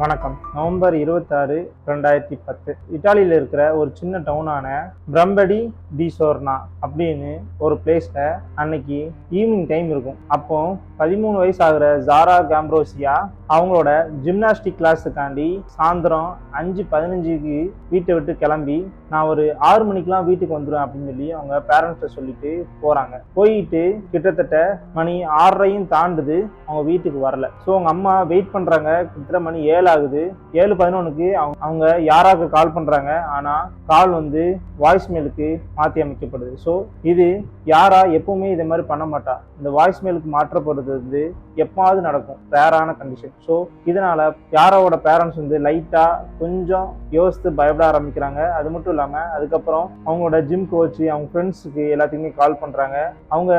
வணக்கம். நவம்பர் 26, 2010 இட்டாலியில் இருக்கிற ஒரு சின்ன டவுனான பிரம்படி டி சோர்னா அப்படின்னு ஒரு பிளேஸ்ல அன்னைக்கு ஈவினிங் டைம் இருக்கும். அப்போ 13 வயசு ஆகுற ஜாரா கேம்ப்ரோசியா அவங்களோட ஜிம்னாஸ்டிக் கிளாஸுக்காண்டி சாயந்தரம் 5:15க்கு வீட்டை விட்டு கிளம்பி நான் ஒரு 6 மணிக்கெல்லாம் வீட்டுக்கு வந்துடுவேன் அப்படின்னு சொல்லி அவங்க பேரண்ட்ஸை சொல்லிட்டு போறாங்க. போயிட்டு கிட்டத்தட்ட மணி 6:30 தாண்டுது, அவங்க வீட்டுக்கு வரல. ஸோ அவங்க அம்மா வெயிட் பண்றாங்க. கிட்டத்தட்ட மணி 7 ஆகுது. 7:11க்கு அவங்க யாராக்கு கால் பண்றாங்க. ஆனா கால் வாய்ஸ் மெயிலுக்கு மாற்றி அமைக்கப்படுது. ஸோ இது யாரா எப்பவுமே இதை மாதிரி பண்ண மாட்டா. இந்த வாய்ஸ் மெயிலுக்கு மாற்றப்படுறது எப்பாவது நடக்கும், ரேரான கண்டிஷன். ஸோ இதனால யாராவோட பேரண்ட்ஸ் லைட்டா கொஞ்சம் யோசித்து பயப்பட ஆரம்பிக்கிறாங்க. அது மட்டும் இல்லாம அதுக்கப்புறம் அவங்களோட ஜிம் கோச் அவங்க ஃப்ரெண்ட்ஸுக்கு எல்லாத்துக்குமே கால் பண்றாங்க. அவங்க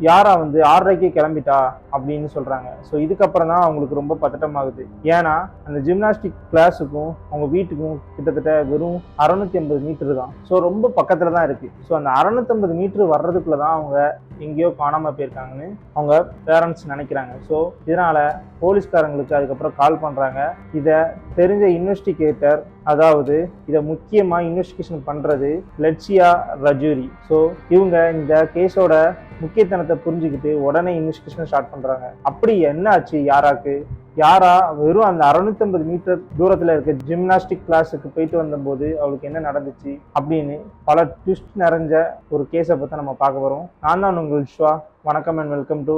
யாரா 6:30க்கே கிளம்பிட்டா அப்படின்னு சொல்றாங்க. ஸோ இதுக்கப்புறம் தான் அவங்களுக்கு ரொம்ப பதட்டமாகுது. ஏன்னா அந்த ஜிம்னாஸ்டிக் கிளாஸுக்கும் அவங்க வீட்டுக்கும் கிட்டத்தட்ட வெறும் 650 மீட்டர் தான். ஸோ ரொம்ப பக்கத்துல தான் இருக்கு. ஸோ அந்த 650 மீட்டர் வர்றதுக்குள்ளதான் அவங்க எங்கேயோ காணாம போயிருக்காங்கன்னு அவங்க பேரண்ட்ஸ் நினைக்கிறாங்க. ஸோ இதனால போலீஸ்காரங்களுக்கு அதுக்கப்புறம் கால் பண்றாங்க. இதை தெரிஞ்ச இன்வெஸ்டிகேட்டர், அதாவது இதை முக்கியமா இன்வெஸ்டிகேஷன் பண்றது லெட்சியா ரஜூரி. ஸோ இவங்க இந்த கேஸோட முக்கியத்தனத்தை புரிஞ்சுக்கிட்டு உடனே இன்வெஸ்டிகேஷன் ஸ்டார்ட் பண்றாங்க. அப்படி என்ன ஆச்சு யாராக்கு? யாரா வெறும் அந்த 650 மீட்டர் தூரத்துல இருக்க ஜிம்னாஸ்டிக் கிளாஸுக்கு போயிட்டு வந்தபோது அவளுக்கு என்ன நடந்துச்சு அப்படின்னு பல ட்விஸ்ட் நிறைஞ்ச ஒரு கேஸை பத்தி நம்ம பார்க்க போறோம். நான் தான் உங்கள் விஸ்வா. வணக்கம் அண்ட் வெல்கம் டு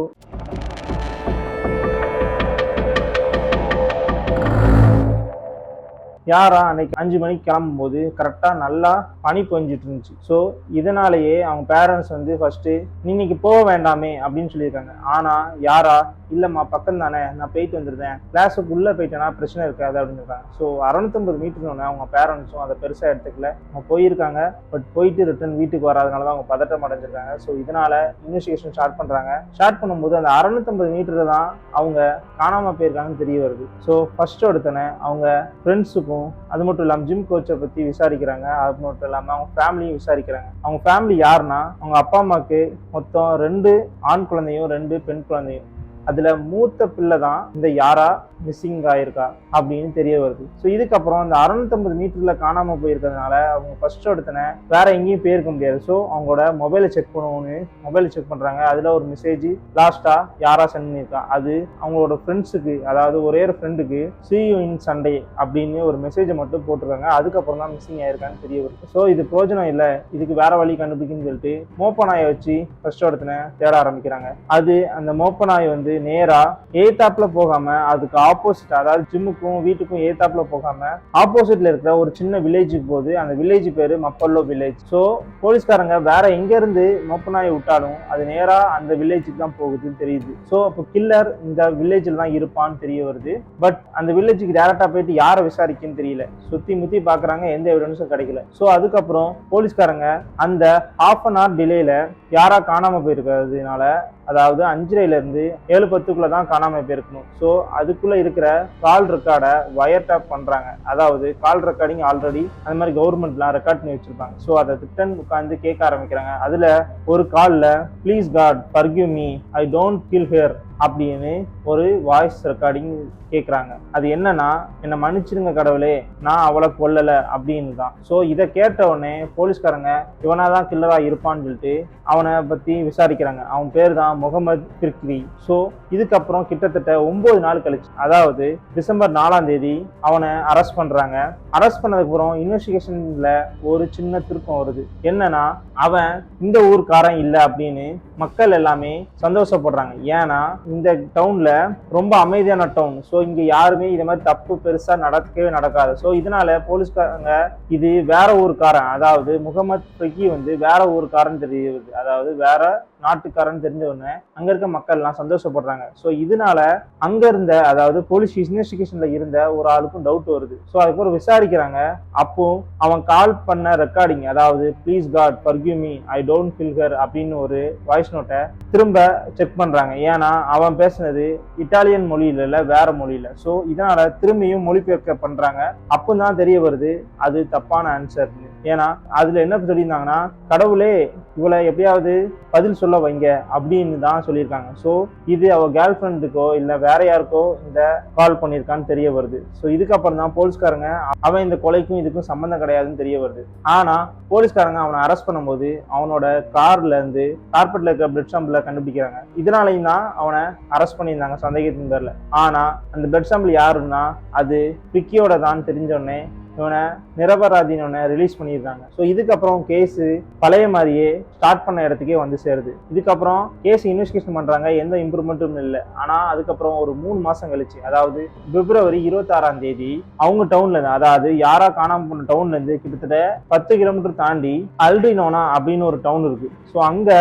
யாரா. அன்னைக்கு 5 மணிக்கு கிளம்பும் போது கரெக்டா நல்லா பனி பொஞ்சிட்டு இருந்துச்சு. ஸோ இதனாலேயே அவங்க பேரண்ட்ஸ் ஃபர்ஸ்ட் இன்னைக்கு போக வேண்டாமே அப்படின்னு சொல்லியிருக்காங்க. ஆனா யாரா இல்லம்மா பக்கம் தானே, நான் போயிட்டு வந்துருந்தேன், கிளாஸுக்கு உள்ள போயிட்டேன்னா பிரச்சனை இருக்காது அப்படின்னு இருக்காங்க. ஸோ 650 மீட்டர்னு அவங்க பேரண்ட்ஸும் அதை பெருசா எடுத்துக்கல. அவங்க போயிருக்காங்க, பட் போயிட்டு ரிட்டர்ன் வீட்டுக்கு வராதனால தான் அவங்க பதட்டம் அடைஞ்சிருக்காங்க. ஸோ இதனால இன்வெஸ்டிகேஷன் ஸ்டார்ட் பண்றாங்க. ஸ்டார்ட் பண்ணும்போது அந்த 650 மீட்டர் தான் அவங்க காணாம போயிருக்காங்கன்னு தெரிய வருது. ஸோ ஃபர்ஸ்ட் எடுத்தோன்னே அவங்க ஃப்ரெண்ட்ஸுக்கும் அது மட்டும் இல்லாம ஜிம் கோச்சை பத்தி விசாரிக்கிறாங்க. அது மட்டும் இல்லாம அவங்க ஃபேமிலியும் விசாரிக்கிறாங்க. அவங்க ஃபேமிலி யாருன்னா அவங்க அப்பா அம்மாக்கு மொத்தம் 2 ஆண் குழந்தையும் 2 பெண் குழந்தையும். அதுல மூத்த பிள்ளை தான் இந்த யாரா மிஸ்ஸிங் ஆயிருக்கா அப்படின்னு தெரிய வருது. ஸோ இதுக்கப்புறம் அந்த 650 மீட்டர்ல காணாம போயிருக்கிறதுனால அவங்க ஃபர்ஸ்ட் எடுத்தன வேற எங்கேயும் போயிருக்க முடியாது. ஸோ அவங்களோட மொபைலை செக் பண்ணுவோன்னு மொபைலை செக் பண்றாங்க. அதுல ஒரு மெசேஜ் லாஸ்டா யாரா சென்ட் பண்ணியிருக்கா. அது அவங்களோட ஃப்ரெண்ட்ஸுக்கு, அதாவது ஒரே ஒரு ஃப்ரெண்டுக்கு see you in Sunday அப்படின்னு ஒரு மெசேஜை மட்டும் போட்டிருக்காங்க. அதுக்கப்புறம் தான் மிஸ்ஸிங் ஆயிருக்கான்னு தெரிய வருது. ஸோ இது பிரோஜனம் இல்லை, இதுக்கு வேற வழி கண்டுபிடிக்குன்னு சொல்லிட்டு மோப்ப நாயை வச்சு ஃபர்ஸ்ட் எடுத்தன தேட ஆரம்பிக்கிறாங்க. அது அந்த மோப்ப நாய் நேரா ஏத்தாப்புல போகாம அதுக்கு ஆப்போசிட், அதாவது ஜிம்முக்கும் வீட்டுக்கும் ஏத்தாப்புல போகாம ஆப்போசிட்ல இருக்கிற ஒரு சின்ன வில்லேஜுக்கு போகுது. அந்த வில்லேஜ் பேரு மப்பல்லோ வில்லேஜ். ஸோ போலீஸ்காரங்க வேற எங்க இருந்து மொப்ப நாயை விட்டாலும் அது நேரா அந்த வில்லேஜுக்கு தான் போகுதுன்னு தெரியுது. ஸோ அப்போ கில்லர் இந்த வில்லேஜில் தான் இருப்பான்னு தெரிய வருது. பட் அந்த வில்லேஜுக்கு டேரக்டா போயிட்டு யாரை விசாரிக்குன்னு தெரியல. சுத்தி முத்தி பாக்குறாங்க, எந்த எவிடன்ஸும் கிடைக்கல. ஸோ அதுக்கப்புறம் போலீஸ்காரங்க அந்த ½ டிலேல யாரா காணாம போயிருக்கிறதுனால, அதாவது 5:30ல இருந்து 7:10க்குள்ள தான் காணாம போயிருக்கணும். ஸோ அதுக்குள்ள இருக்கிற கால் ரெக்கார்டை வயர் டேப் பண்றாங்க. அதாவது கால் ரெக்கார்டிங் ஆல்ரெடி அந்த மாதிரி கவர்மெண்ட்லாம் ரெக்கார்ட் பண்ணி வச்சிருப்பாங்க. ஸோ அதை ரிட்டன் உட்காந்து கேட்க ஆரம்பிக்கிறாங்க. அதுல ஒரு கால்ல please God forgive me, I don't kill here அப்படின்னு ஒரு வாய்ஸ் ரெக்கார்டிங் கேட்குறாங்க. அது என்னன்னா, என்னை மன்னிச்சிருங்க கடவுளே, நான் அவளை கொல்லல அப்படின்னு தான். ஸோ இதை கேட்ட உடனே போலீஸ்காரங்க இவனாதான் கில்லரா இருப்பான்னு சொல்லிட்டு அவனை பத்தி விசாரிக்கிறாங்க. அவன் பேர் தான் முகமது பிர்க்ரி. ஸோ இதுக்கப்புறம் கிட்டத்தட்ட 9 நாள் கழிச்சு, அதாவது டிசம்பர் 4ஆம் தேதி அவனை அரெஸ்ட் பண்றாங்க. அரெஸ்ட் பண்ணதுக்கு அப்புறம் இன்வெஸ்டிகேஷன்ல ஒரு சின்ன திருப்பம் வருது. என்னன்னா, அவன் இந்த ஊருக்காரன் இல்லை அப்படின்னு மக்கள் எல்லாமே சந்தோஷப்படுறாங்க. ஏன்னா இந்த டவுன்ல ரொம்ப அமைதியான டவுன். ஸோ இங்க யாருமே இதை மாதிரி தப்பு பெருசா நடக்கவே நடக்காது. ஸோ இதனால போலீஸ்காரங்க இது வேற ஊருக்காரன், அதாவது முகமது பிர்கி வேற ஊருக்காரன் தெரியுது, அதாவது வேற நாட்டுக்காரன் தெரிஞ்ச உடனே அங்க இருக்க மக்கள் எல்லாம் சந்தோஷப்படுறாங்க. ஸோ இதனால அங்க இருந்த, அதாவது போலீஸ் இன்வெஸ்டிகேஷன்ல இருந்த ஒரு ஆளுக்கும் டவுட் வருது. ஸோ அதுக்கப்புறம் விசாரிக்கிறாங்க. அப்போ அவன் கால் பண்ண ரெக்கார்டிங், அதாவது please God forgive me, I don't kill her அப்படின்னு ஒரு வாய்ஸ் நோட்டை திரும்ப செக் பண்றாங்க. ஏன்னா அவன் பேசுனது இட்டாலியன் மொழியில இல்ல, வேற மொழியில. ஸோ இதனால திரும்பியும் மொழிபெயர்க்க பண்றாங்க. அப்பதான் தெரிய வருது அது தப்பான ஆன்சர். ஏன்னா அதுல என்ன சொல்லியிருந்தாங்கன்னா, கடவுளே இவளை எப்படியாவது பதில் சொல்ல வைங்க அப்படின்னு தான் சொல்லியிருக்காங்க. ஸோ இது அவ கேர்ள் ஃப்ரெண்டுக்கோ இல்லை வேற யாருக்கோ இந்த கால் பண்ணியிருக்கான்னு தெரிய வருது. ஸோ இதுக்கப்புறம் தான் போலீஸ்காரங்க அவன் இந்த கொலைக்கும் இதுக்கும் சம்மந்தம் கிடையாதுன்னு தெரிய வருது. ஆனா போலீஸ்காரங்க அவனை அரெஸ்ட் பண்ணும்போது அவனோட கார்ல இருந்து கார்பெட்ல இருக்க பிளட் சாம்பிள கண்டுபிடிக்கிறாங்க. இதனாலையும் தான் அவனை அரெஸ்ட் பண்ணியிருந்தாங்க சந்தேகத்தின் பேர்ல. ஆனா அந்த பிளட் சாம்பிள் யாருன்னா அது விக்கியோட தான் தெரிஞ்சோடனே இவனை நிரபராதின்னு ரிலீஸ் பண்ணியிருந்தாங்க. ஸோ இதுக்கப்புறம் கேஸ் பழைய மாதிரியே ஸ்டார்ட் பண்ண இடத்துக்கே வந்து சேருது. இதுக்கப்புறம் கேஸ் இன்வெஸ்டிகேஷன் பண்றாங்க, எந்த இம்ப்ரூவ்மெண்ட்டும் இல்லை. ஆனா அதுக்கப்புறம் ஒரு 3 மாசம் கழிச்சு, அதாவது பிப்ரவரி 26ஆம் தேதி அவங்க டவுன்ல இருந்து, அதாவது யாரா காணாம போன டவுன்ல இருந்து கிட்டத்தட்ட 10 கிலோமீட்டர் தாண்டி அல்டினோனா அப்படின்னு ஒரு டவுன் இருக்கு. ஸோ அங்க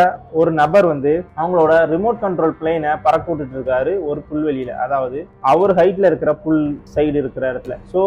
ஒரு நபர் வந்து அவங்களோட ரிமோட் கண்ட்ரோல் பிளேனை பறக்க விட்டுட்டு இருக்காரு ஒரு புல்வெளியில, அதாவது அவர் ஹைட்ல இருக்கிற புல் சைடு இருக்கிற இடத்துல. ஸோ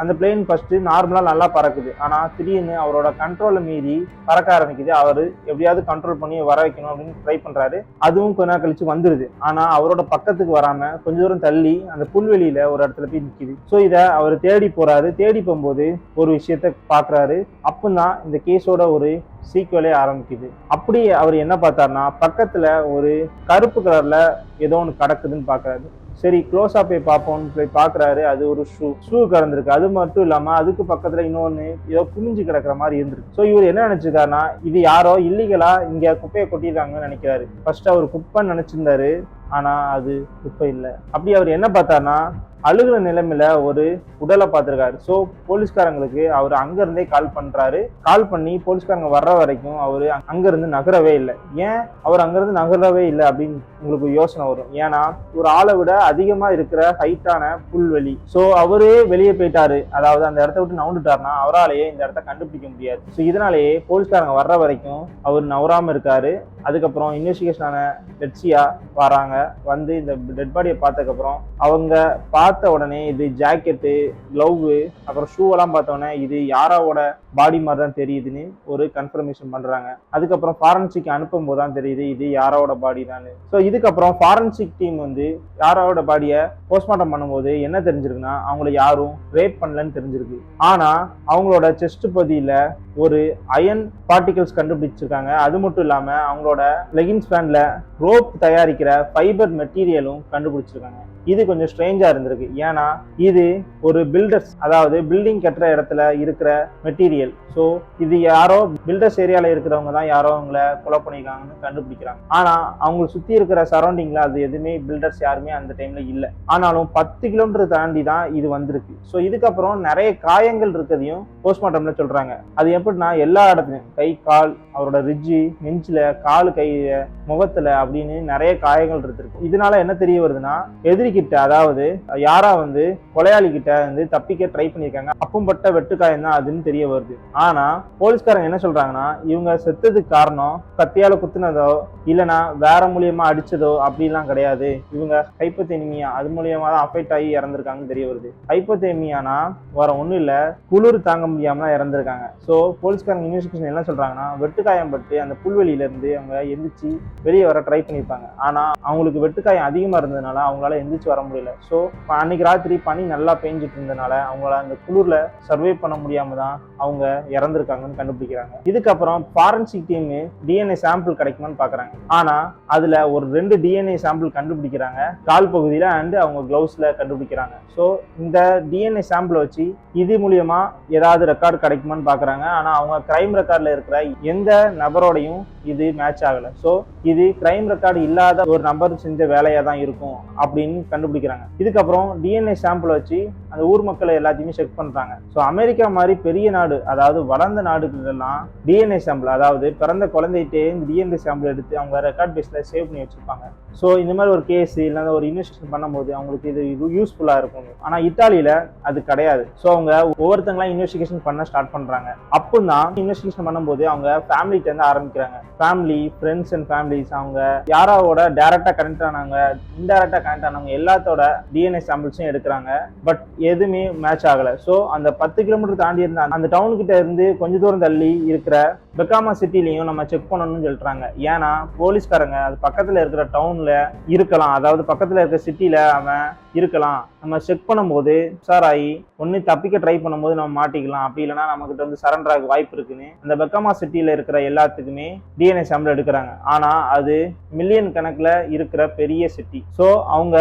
அந்த பிளேன் ஃபர்ஸ்ட் நார்மலா நல்லா பறக்குது. ஆனா திடீர்னு அவரோட கண்ட்ரோலை மீறி பறக்க ஆரம்பிக்குது. அவரு எப்படியாவது கண்ட்ரோல் பண்ணி வர வைக்கணும் அப்படின்னு ட்ரை பண்றாரு. அதுவும் கொஞ்ச நாள் கழிச்சு வந்துருது. ஆனா அவரோட பக்கத்துக்கு வராம கொஞ்ச தூரம் தள்ளி அந்த புல்வெளியில ஒரு இடத்துல போய் நிக்குது. ஸோ இதை அவர் தேடி போறாரு. தேடி போகும்போது ஒரு விஷயத்த பாக்குறாரு. அப்பதான் இந்த கேஸோட ஒரு சீக்வலே ஆரம்பிக்குது. அப்படி அவர் என்ன பார்த்தாருன்னா, பக்கத்துல ஒரு கருப்பு கலர்ல ஏதோ ஒன்று கிடக்குதுன்னு பாக்குறாரு. சரி க்ளோஸா போய் பார்ப்போம்னு போய் பாக்குறாரு. அது ஒரு ஷூ கிடந்திருக்கு. அது மட்டும் இல்லாம அதுக்கு பக்கத்துல இன்னொன்னு ஏதோ குமிஞ்சு கிடக்குற மாதிரி இருந்திருக்கு. ஸோ இவர் என்ன நினைச்சிருக்காருன்னா, இது யாரோ இல்லீகலா இங்க குப்பையை கொட்டிருக்காங்கன்னு நினைக்கிறாரு. ஃபர்ஸ்ட் அவர் குப்பைன்னு நினைச்சிருந்தாரு. ஆனா அது குப்பை இல்லை. அப்படி அவர் என்ன பார்த்தாருன்னா, அழுகிற நிலைமையில ஒரு உடலை பார்த்திருக்காரு. ஸோ போலீஸ்காரங்களுக்கு அவர் அங்கிருந்தே கால் பண்றாரு. கால் பண்ணி போலீஸ்காரங்க வர்ற வரைக்கும் அவரு அங்கிருந்து நகரவே இல்லை. ஏன் அவர் அங்கிருந்து நகரவே இல்லை அப்படின்னு உங்களுக்கு யோசனை வரும். ஏன்னா ஒரு ஆளை விட அதிகமா இருக்கிற ஹைட்டான புல்வெளி. ஸோ அவரே வெளியே போயிட்டாரு, அதாவது அந்த இடத்த விட்டு நவுண்டுட்டாருன்னா அவராலேயே இந்த இடத்த கண்டுபிடிக்க முடியாது. ஸோ இதனாலேயே போலீஸ்காரங்க வர்ற வரைக்கும் அவர் நவராம இருக்காரு. அதுக்கப்புறம் இன்வெஸ்டிகேஷனான லெட்சியா வராங்க. வந்து இந்த டெட் பாடியை பார்த்ததுக்கப்புறம் அவங்க பார்த்த உடனே இது ஜாக்கெட்டு, கிளவு, அப்புறம் ஷூ எல்லாம் பார்த்த உடனே இது யாராவோட பாடி மாதிரி தான் தெரியுதுன்னு ஒரு கன்ஃபர்மேஷன் பண்றாங்க. அதுக்கப்புறம் ஃபாரன்சிக் அனுப்பும் போது தான் தெரியுது இது யாராவோட பாடி தான். ஸோ இதுக்கப்புறம் ஃபாரன்சிக் டீம் வந்து யாராவோட பாடியை போஸ்ட்மார்ட்டம் பண்ணும்போது என்ன தெரிஞ்சிருக்குன்னா, அவங்கள யாரும் ரேப் பண்ணலன்னு தெரிஞ்சிருக்கு. ஆனா அவங்களோட செஸ்ட் பகுதியில ஒரு அயன் பார்ட்டிகல்ஸ் கண்டுபிடிச்சிருக்காங்க. அது மட்டும் இல்லாம அவங்களோட லெகின்ஸ் பேண்ட்ல ரோப் தயாரிக்கிற ஃபைபர் மெட்டீரியலும் கண்டுபிடிச்சிருக்காங்க. இது கொஞ்சம் ஸ்ட்ரேஞ்சா இருந்திருக்கு. ஏன்னா இது ஒரு பில்டர்ஸ், அதாவது பில்டிங் கட்டுற இடத்துல இருக்கிற மெட்டீரியல். ஸோ இது யாரோ பில்டர்ஸ் ஏரியால இருக்கிறவங்க தான் யாரோ அவங்கள கொலை பண்ணிருக்காங்கன்னு கண்டுபிடிக்கிறாங்க. ஆனா அவங்க சுத்தி இருக்கிற சரௌண்டிங்ல அது எதுவுமே பில்டர்ஸ் யாருமே அந்த டைம்ல இல்லை. ஆனாலும் 10 கிலோமீட்டர் தாண்டி தான் இது வந்திருக்கு. ஸோ இதுக்கப்புறம் நிறைய காயங்கள் இருக்கிறதையும் போஸ்ட்மார்ட்டம்ல சொல்றாங்க. அது எப்படின்னா எல்லா இடத்துலையும் கை, கால், அவரோட ரிட்ஜி, நெஞ்சில, காலு, கையில, முகத்துல அப்படின்னு நிறைய காயங்கள் இருந்திருக்கு. இதனால என்ன தெரிய வருதுன்னா, எதிரிகிட்ட, அதாவது யாரா வந்து கொலையாளி கிட்ட வந்து தப்பிக்க ட்ரை பண்ணியிருக்காங்க. அப்பம்பட்ட வெட்டுக்காயம் தான் அதுன்னு தெரிய வருது. ஆனா போலீஸ்காரங்க என்ன சொல்றாங்கன்னா, இவங்க செத்ததுக்கு காரணம் கத்தியால குத்துனதோ இல்லைன்னா வேற மூலியமா அடிச்சதோ அப்படிலாம் கிடையாது. இவங்க ஹைப்போதேமியா அது மூலியமா தான் அஃபெக்ட் ஆகி இறந்திருக்காங்கன்னு தெரிய வருது. ஹைப்போதேமியானா வேற ஒன்றும் இல்லை, குளிர் தாங்க முடியாம இறந்திருக்காங்க. ஸோ போலீஸ்காரங்க இன்வெஸ்டிகேஷன் என்ன சொல்றாங்கன்னா, வெட்டுக்காயம் பட்டு அந்த புல்வெளியில இருந்து அவங்க எந்திரிச்சு வெளியே வர ட்ரை பண்ணியிருப்பாங்க. ஆனா அவங்களுக்கு வெட்டுக்காயம் அதிகமா இருந்ததுனால அவங்களால எந்திரிச்சு வர முடியல. ஸோ அன்னைக்கு ராத்திரி பனி நல்லா பெஞ்சிட்டு இருந்ததுனால அவங்களால அந்த குளிர்ல சர்வே பண்ண முடியாம தான் அவங்க இறந்திருக்காங்கன்னு கண்டுபிடிக்கிறாங்க. இதுக்கப்புறம் ஃபாரன்சிக் டீம் டிஎன்ஏ சாம்பிள் கிடைக்குமான்னு பாக்குறாங்க. ஆனா அதுல ஒரு 2 டிஎன்ஏ சாம்பிள் கண்டுபிடிக்கிறாங்க, கால் பகுதியில அண்ட் அவங்க கிளவுஸ்ல கண்டுபிடிக்கிறாங்க. ஸோ இந்த டிஎன்ஏ சாம்பிள் வச்சு இது மூலியமா ஏதாவது ரெக்கார்டு கிடைக்குமான்னு பாக்குறாங்க. ஆனா அவங்க கிரைம் ரெக்கார்ட்ல இருக்கிற எந்த நபரோடையும் இது மேட்ச் ஆகல. ஸோ இது கிரைம் ரெக்கார்டு இல்லாத ஒரு நபர் செஞ்ச வேலையா தான் இருக்கும் அப்படின்னு கண்டுபிடிக்கிறாங்க. இதுக்கப்புறம் டிஎன்ஏ சாம்பிள் வச்சு அந்த ஊர் மக்களை எல்லாத்தையுமே செக் பண்றாங்க. ஸோ அமெரிக்கா மாதிரி பெரிய நாடு, அதாவது வளர்ந்த நாடுகளெல்லாம் டிஎன்ஏ சாம்பிள், அதாவது பிறந்த குழந்தைகிட்டே இந்த டிஎன்ஏ சாம்பிள் எடுத்து அவங்க ரெக்கார்ட் பேஸ்ல சேவ் பண்ணி வச்சிருப்பாங்க. ஸோ இந்த மாதிரி ஒரு கேஸ் இல்லைன்னா ஒரு இன்வெஸ்டிகேஷன் பண்ணும்போது அவங்களுக்கு இது யூஸ்ஃபுல்லா இருக்கும். ஆனா இத்தாலியில அது கிடையாது. ஸோ அவங்க ஒவ்வொருத்தங்களாம் இன்வெஸ்டிகேஷன் பண்ண ஸ்டார்ட் பண்றாங்க. அப்போதான் இன்வெஸ்டிகேஷன் பண்ணும்போது அவங்க ஃபேமிலிட்ட இருந்து ஆரம்பிக்கிறாங்க. ஃபேமிலி, ஃப்ரெண்ட்ஸ் அண்ட் ஃபேமிலிஸ், அவங்க யாராவோட டைரக்டா கனெக்ட் ஆனாங்க, இன்டைரக்டா கனெக்ட் ஆனவங்க எல்லாத்தோட டிஎன்ஏ சாம்பிள்ஸும் எடுக்கிறாங்க. பட் எதுவுமே மேட்ச் ஆகலை. ஸோ அந்த 10 கிலோமீட்டர் தாண்டி இருந்த அந்த டவுனுக்கிட்ட இருந்து கொஞ்சம் தூரம் தள்ளி இருக்கிற பெக்காமா சிட்டிலையும் நம்ம செக் பண்ணணும்னு சொல்றாங்க. ஏன்னா போலீஸ்காரங்க அது பக்கத்தில் இருக்கிற டவுன்ல இருக்கலாம், அதாவது பக்கத்தில் இருக்கிற சிட்டில அவன் இருக்கலாம். நம்ம செக் பண்ணும்போது உஷார் ஆகி ஒன்று தப்பிக்க ட்ரை பண்ணும்போது நம்ம மாட்டிக்கலாம், அப்படி இல்லைன்னா நம்மகிட்ட வந்து சரண்டர் ஆக வாய்ப்பு இருக்குன்னு அந்த பெக்காமா சிட்டியில் இருக்கிற எல்லாத்துக்குமே டிஎன்ஏ சாம்பிள் எடுக்கிறாங்க. ஆனால் அது மில்லியன் கணக்கில் இருக்கிற பெரிய சிட்டி. ஸோ அவங்க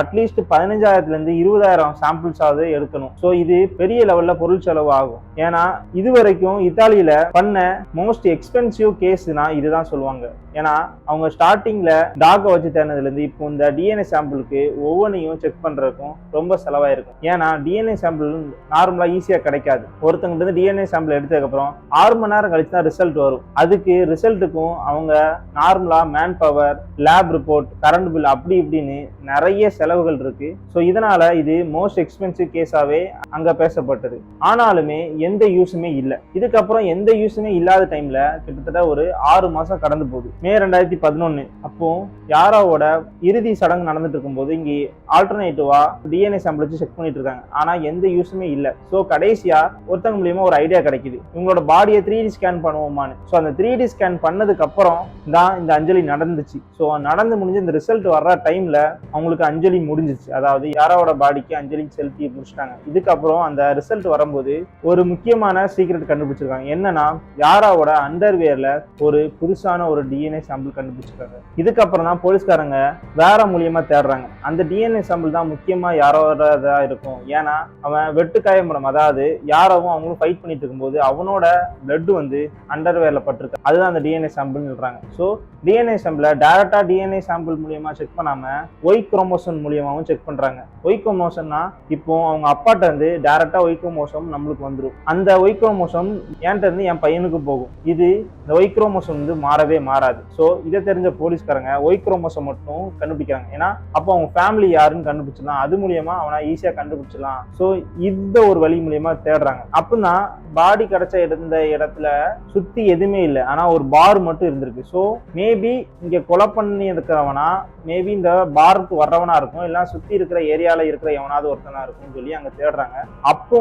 அட்லீஸ்ட் 15,000 20,000 சாம்பிள்ஸாவது எடுக்கணும். ஸோ இது பெரிய லெவலில் பொருள் செலவு ஆகும். ஏன்னா இது வரைக்கும் இத்தாலியில பண்ண மோஸ்ட் எக்ஸ்பென்சிவ் கேஸ்னா இதுதான் சொல்லுவாங்க. ஏன்னா அவங்க ஸ்டார்டிங்ல டாகை வச்சு தேர்னதுலேருந்து இப்போ இந்த டிஎன்ஏ சாம்பிளுக்கு ஒவ்வொன்றையும் செக் பண்றதுக்கும் ரொம்ப செலவாயிருக்கும். ஏன்னா டிஎன்ஏ சாம்பிள் நார்மலா ஈஸியா கிடைக்காது. ஒருத்தங்கிட்ட இருந்து டிஎன்ஏ சாம்பிள் எடுத்ததுக்கப்புறம் 6 மணி நேரம் கழிச்சு தான் ரிசல்ட் வரும். அதுக்கு ரிசல்ட்டுக்கும் அவங்க நார்மலா man power, lab report, current bill அப்படி இப்படின்னு நிறைய செலவுகள் இருக்கு. ஸோ இதனால இது மோஸ்ட் எக்ஸ்பென்சிவ் கேஸாவே அங்க பேசப்பட்டது. ஆனாலுமே எந்த யூஸுமே இல்லை. இதுக்கப்புறம் எந்த யூஸுமே இல்லாத டைம்ல கிட்டத்தட்ட ஒரு 6 மாசம் கடந்து போகுது. மே 2011 அப்போ யாராவோட இறுதி சடங்கு நடந்துட்டு இருக்கும்போது இங்கே ஆல்டர்னேட்டிவா டிஎன்ஏ சாம்பிள் வச்சு செக் பண்ணிட்டு இருக்காங்க. ஆனா எந்த யூஸுமே இல்லை. ஸோ கடைசியா ஒருத்தங்க மூலியமா ஒரு ஐடியா கிடைக்குது, இவங்களோட பாடியை 3D ஸ்கேன் பண்ணுவோமான்னு. ஸோ அந்த 3D ஸ்கேன் பண்ணதுக்கு அப்புறம் தான் இந்த அஞ்சலி நடந்துச்சு. ஸோ நடந்து முடிஞ்சு இந்த ரிசல்ட் வர்ற டைம்ல அவங்களுக்கு அஞ்சலி முடிஞ்சிச்சு. அதாவது யாராவோட பாடிக்கு அஞ்சலி செலுத்தி முடிச்சிட்டாங்க. இதுக்கப்புறம் அந்த ரிசல்ட் வரும்போது ஒரு முக்கியமான சீக்ரெட் கண்டுபிடிச்சிருக்காங்க. என்னன்னா யாராவோட அண்டர்வேர்ல ஒரு புதுசான ஒரு டிஎன்ஏ சாம்பிள் கண்டுபிடிச்சிருக்காங்க. இதுக்கப்புறம் தான் போலீஸ்காரங்க வேற மூலியமா தேடுறாங்க. அந்த டிஎன்ஏ சாம்பிள் தான் முக்கியமா யாரோடதா இருக்கும். ஏன்னா அவன் வெட்டுக்காயம்பரம், அதாவது யாராவும் அவங்களும் ஃபைட் பண்ணிட்டு இருக்கும்போது அவனோட பிளட் வந்து அண்டர்வேர்ல பட்டிருக்கு. அதுதான் அந்த டிஎன்ஏ சாம்பிள் சொல்றாங்க. ஸோ டிஎன்ஏ சாம்பிளை டைரக்டா டிஎன்ஏ சாம்பிள் மூலியமா செக் பண்ணாம ஒய் குரோமோசோம் மூலியமாவும் செக் பண்றாங்க. ஒய் குரோமோசோம்னா இப்போ அவங்க அப்பாட்ட இருந்து டைரக்டா ஒய் குரோமோசோம் நம்மளுக்கு வந்துடும். அந்த ஒய் குரோமோசோம் என்கிட்ட இருந்து என் பையனுக்கு போகும். இது இந்த ஒய் குரோமோசோம் வந்து மாறவே மாறாது. ஸோ இதை தெரிஞ்ச போலீஸ்காரங்க ஒய் குரோமோசோம் மட்டும் கண்டுபிடிக்கிறாங்க. ஏன்னா அப்போ அவங்க ஃபேமிலி யாருன்னு கண்டுபிடிச்சிடலாம், அது மூலியமா அவனை ஈஸியா கண்டுபிடிச்சிடலாம். ஸோ இந்த ஒரு வழி மூலியமா தேடுறாங்க. அப்படின்னா பாடி கிடைச்ச இருந்த இடத்துல சுத்தி எதுவுமே இல்லை, ஆனா ஒரு பார் மட்டும் இருந்திருக்கு. ஸோ மேபி இங்க கொலை பண்ணி இருக்கிறவனா மேபி இந்த பாருக்கு வர்றவனா இருக்கும், இல்ல சுத்தி இருக்கிற ஏரியால இருக்கிற எவனாவது ஒருத்தனா இருக்கும் சொல்லி அங்க தேடுறாங்க. அப்போ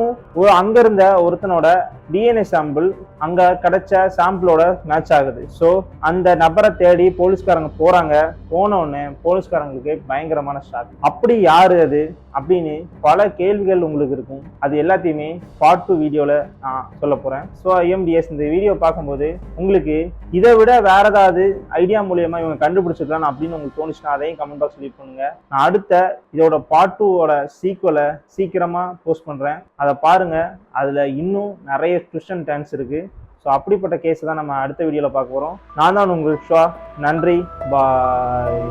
அங்க இருந்த ஒருத்தனோட டிஎன்ஏ சாம்பிள் அங்க கிடைச்ச சாம்பிளோட மேட்ச் ஆகுது. ஸோ அந்த நபரை தேடி போலீஸ்காரங்க போறாங்க. போன உடனே போலீஸ்காரங்களுக்கு பயங்கரமான ஷாக். அப்படி யாரு அது அப்படின்னு பல கேள்விகள் உங்களுக்கு இருக்கும். அது எல்லாத்தையுமே பார்ட் 2 வீடியோல நான் சொல்ல போறேன். ஸோ IMDS இந்த வீடியோ பார்க்கும்போது உங்களுக்கு இதை விட வேற ஏதாவது ஐடியா மூலியமா இவங்க கண்டுபிடிச்சிருக்கலாம் அப்படின்னு உங்களுக்கு தோணுச்சுன்னா அதையும் கமெண்ட் பாக்ஸ் லீவ் பண்ணுங்க. நான் அடுத்த இதோட பார்ட் 2ஓட சீக்வலை சீக்கிரமா போஸ்ட் பண்றேன். அதை பாருங்க. அதுல இன்னும் நிறைய ட்விஸ்ட் அண்ட் டர்ன்ஸ் இருக்கு. ஸோ அப்படிப்பட்ட கேஸ் தான் நம்ம அடுத்த வீடியோல பார்க்க போறோம். நான் தான் உங்களுக்கு ஷா. நன்றி, பாய்.